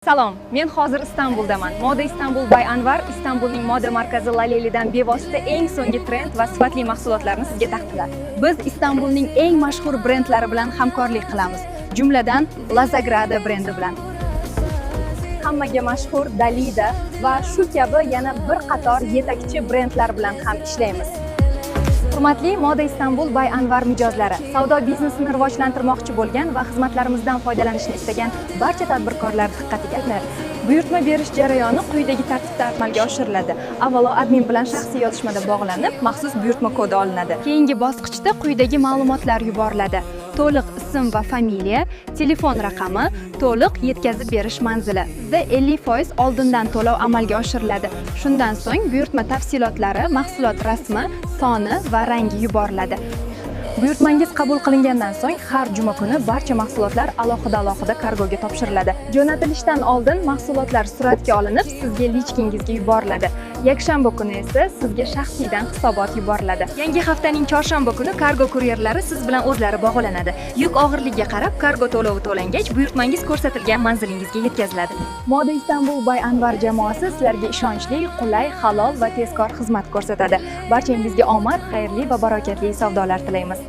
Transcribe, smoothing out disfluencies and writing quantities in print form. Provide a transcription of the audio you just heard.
Salom, men hozir Istanbuldaman. Moda Istanbul by Anvar Istanbulning moda markazi Lalelidan bevosita eng so'nggi trend va sifatli mahsulotlarni sizga taqdimladi. Biz Istanbulning eng mashhur brendlari bilan hamkorlik qilamiz, jumladan Lazagrada brendi bilan. Hammaga mashhur Dalida va shu kabi yana bir qator yetakchi brendlar bilan ham ishlaymiz. Hurmatli Moda Istanbul by Anvar mijozlari, savdo biznesini rivojlantirmoqchi bo'lgan va xizmatlarimizdan foydalanishni istagan barcha tadbirkorlar diqqatiga. Buyurtma berish jarayoni quyidagi tartibda amalga oshiriladi. Avvalo admin bilan shaxsiy yozishmada bog'lanib, maxsus buyurtma kodi olinadi. Keyingi bosqichda quyidagi ma'lumotlar yuboriladi: to'liq ism va familiya, telefon raqami, to'liq yetkazib berish manzili. Bizda 50% oldindan to'lov amalga oshiriladi. Shundan so'ng buyurtma tafsilotlari, mahsulot rasmi, soni va rangi yuboriladi. Buyurtmangiz qabul qilingandan so'ng har juma kuni barcha mahsulotlar alohida kargoga topshiriladi. Jo'natilishdan oldin mahsulotlar suratga olinib, sizga lichkingizga yuboriladi. Yakshanba kuni esa sizga shaxsiydan hisobot yuboriladi. Yangi haftaning chorshanba kuni kargo kuryerlari siz bilan o'zlari bog'lanadi. Yuk og'irligiga qarab kargo to'lovi to'langach, buyurtmangiz ko'rsatilgan manzilingizga yetkaziladi. Moda Istanbul by Anvar jamoasi sizlarga ishonchli, qulay, halol va tezkor xizmat ko'rsatadi. Barchangizga omad, xayrli va barokatli savdolar tilaymiz.